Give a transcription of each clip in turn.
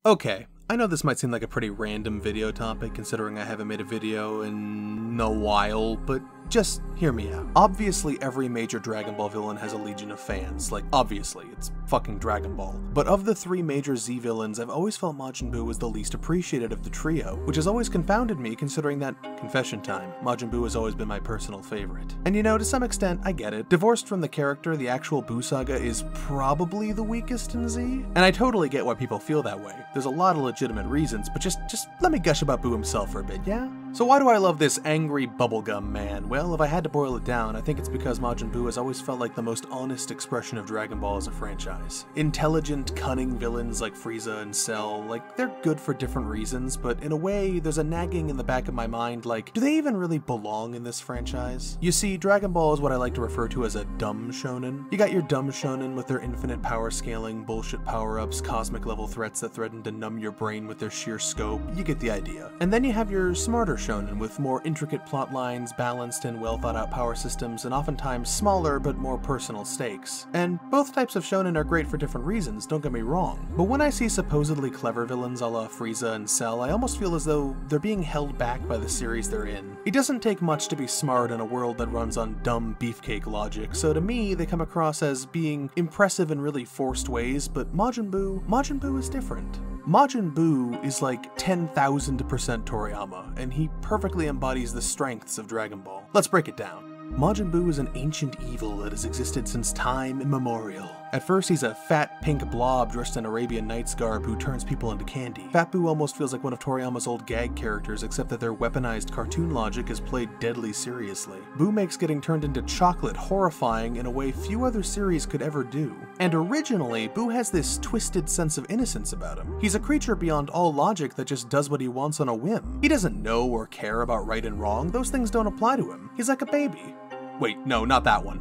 Okay, I know this might seem like a pretty random video topic considering I haven't made a video in a while, but just hear me out. Obviously, every major Dragon Ball villain has a legion of fans. Like, obviously, it's fucking Dragon Ball. But of the three major Z villains, I've always felt Majin Buu was the least appreciated of the trio, which has always confounded me considering that, confession time, Majin Buu has always been my personal favorite. And you know, to some extent, I get it. Divorced from the character, the actual Buu saga is probably the weakest in Z, and I totally get why people feel that way. There's a lot of legitimate reasons, but just let me gush about Buu himself for a bit, yeah? So why do I love this angry bubblegum man? Well, if I had to boil it down, I think it's because Majin Buu has always felt like the most honest expression of Dragon Ball as a franchise. Intelligent, cunning villains like Frieza and Cell, like, they're good for different reasons, but in a way, there's a nagging in the back of my mind like, do they even really belong in this franchise? You see, Dragon Ball is what I like to refer to as a dumb shonen. You got your dumb shonen with their infinite power scaling, bullshit power-ups, cosmic level threats that threaten to numb your brain with their sheer scope, you get the idea. And then you have your smarter shonen with more intricate plot lines, balanced and well thought out power systems, and oftentimes smaller but more personal stakes. And both types of shonen are great for different reasons, don't get me wrong. But when I see supposedly clever villains a la Frieza and Cell, I almost feel as though they're being held back by the series they're in. It doesn't take much to be smart in a world that runs on dumb beefcake logic, so to me they come across as being impressive in really forced ways, but Majin Buu is different. Majin Buu is like 10,000% Toriyama, and he perfectly embodies the strengths of Dragon Ball. Let's break it down. Majin Buu is an ancient evil that has existed since time immemorial. At first, he's a fat pink blob dressed in Arabian Nights garb who turns people into candy. Fat Buu almost feels like one of Toriyama's old gag characters, except that their weaponized cartoon logic is played deadly seriously. Buu makes getting turned into chocolate horrifying in a way few other series could ever do. And originally, Buu has this twisted sense of innocence about him. He's a creature beyond all logic that just does what he wants on a whim. He doesn't know or care about right and wrong, those things don't apply to him. He's like a baby. Wait, no, not that one.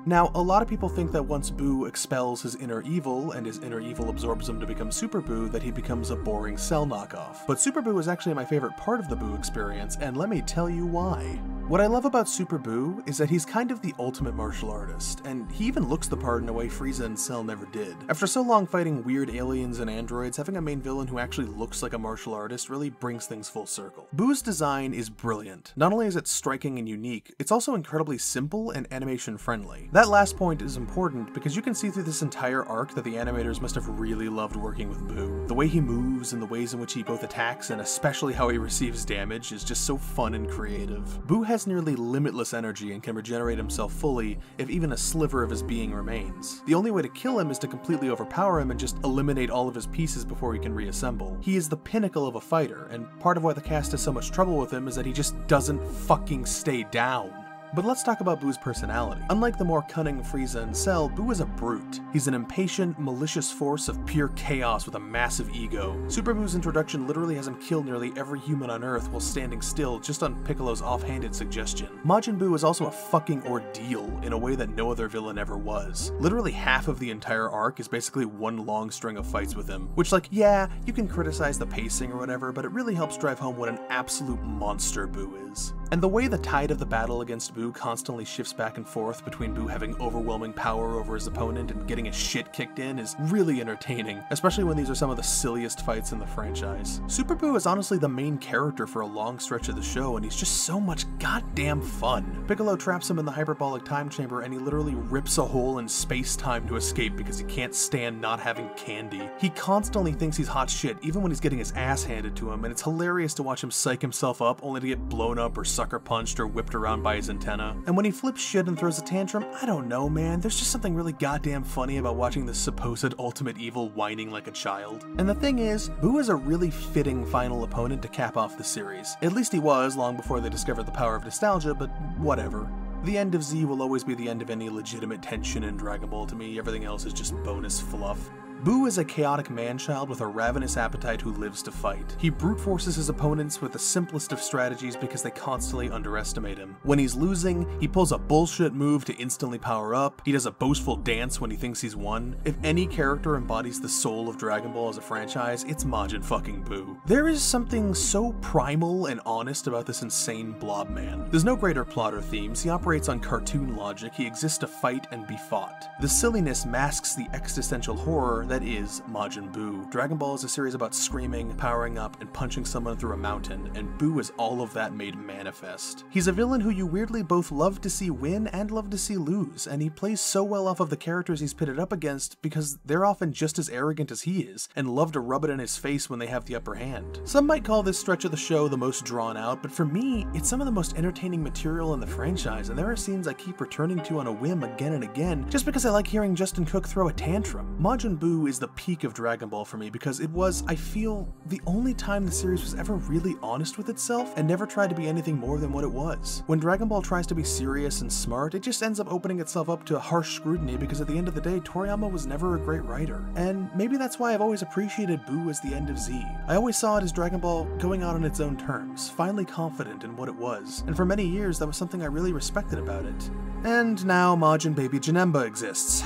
Now, a lot of people think that once Buu expels his inner evil, and his inner evil absorbs him to become Super Buu, that he becomes a boring Cell knockoff. But Super Buu is actually my favorite part of the Buu experience, and let me tell you why. What I love about Super Buu is that he's kind of the ultimate martial artist, and he even looks the part in a way Frieza and Cell never did. After so long fighting weird aliens and androids, having a main villain who actually looks like a martial artist really brings things full circle. Buu's design is brilliant. Not only is it striking and unique, it's also incredibly simple and animation friendly. That last point is important because you can see through this entire arc that the animators must have really loved working with Buu. The way he moves and the ways in which he both attacks and especially how he receives damage is just so fun and creative. Buu has nearly limitless energy and can regenerate himself fully if even a sliver of his being remains. The only way to kill him is to completely overpower him and just eliminate all of his pieces before he can reassemble. He is the pinnacle of a fighter, and part of why the cast has so much trouble with him is that he just doesn't fucking stay down. But let's talk about Buu's personality. Unlike the more cunning Frieza and Cell, Buu is a brute. He's an impatient, malicious force of pure chaos with a massive ego. Super Buu's introduction literally has him kill nearly every human on Earth while standing still just on Piccolo's offhanded suggestion. Majin Buu is also a fucking ordeal in a way that no other villain ever was. Literally half of the entire arc is basically one long string of fights with him, which, like, yeah, you can criticize the pacing or whatever, but it really helps drive home what an absolute monster Buu is. And the way the tide of the battle against Buu constantly shifts back and forth between Buu having overwhelming power over his opponent and getting his shit kicked in is really entertaining, especially when these are some of the silliest fights in the franchise. Super Buu is honestly the main character for a long stretch of the show, and he's just so much goddamn fun. Piccolo traps him in the hyperbolic time chamber and he literally rips a hole in space-time to escape because he can't stand not having candy. He constantly thinks he's hot shit even when he's getting his ass handed to him, and it's hilarious to watch him psych himself up only to get blown up or sucker punched or whipped around by his antenna. And when he flips shit and throws a tantrum, I don't know, man, there's just something really goddamn funny about watching this supposed ultimate evil whining like a child. And the thing is, Buu is a really fitting final opponent to cap off the series. At least he was long before they discovered the power of nostalgia, but whatever. The end of Z will always be the end of any legitimate tension in Dragon Ball to me, everything else is just bonus fluff. Buu is a chaotic man-child with a ravenous appetite who lives to fight. He brute forces his opponents with the simplest of strategies because they constantly underestimate him. When he's losing, he pulls a bullshit move to instantly power up, he does a boastful dance when he thinks he's won. If any character embodies the soul of Dragon Ball as a franchise, it's Majin fucking Buu. There is something so primal and honest about this insane blob man. There's no greater plot or themes, he operates on cartoon logic, he exists to fight and be fought. The silliness masks the existential horror that that is Majin Buu. Dragon Ball is a series about screaming, powering up, and punching someone through a mountain, and Buu is all of that made manifest. He's a villain who you weirdly both love to see win and love to see lose, and he plays so well off of the characters he's pitted up against because they're often just as arrogant as he is, and love to rub it in his face when they have the upper hand. Some might call this stretch of the show the most drawn out, but for me, it's some of the most entertaining material in the franchise, and there are scenes I keep returning to on a whim again and again, just because I like hearing Justin Cook throw a tantrum. Majin Buu is the peak of Dragon Ball for me because it was, I feel, the only time the series was ever really honest with itself and never tried to be anything more than what it was. When Dragon Ball tries to be serious and smart, it just ends up opening itself up to harsh scrutiny because at the end of the day, Toriyama was never a great writer. And maybe that's why I've always appreciated Buu as the end of Z. I always saw it as Dragon Ball going out on its own terms, finally confident in what it was, and for many years that was something I really respected about it. And now Majin Baby Janemba exists.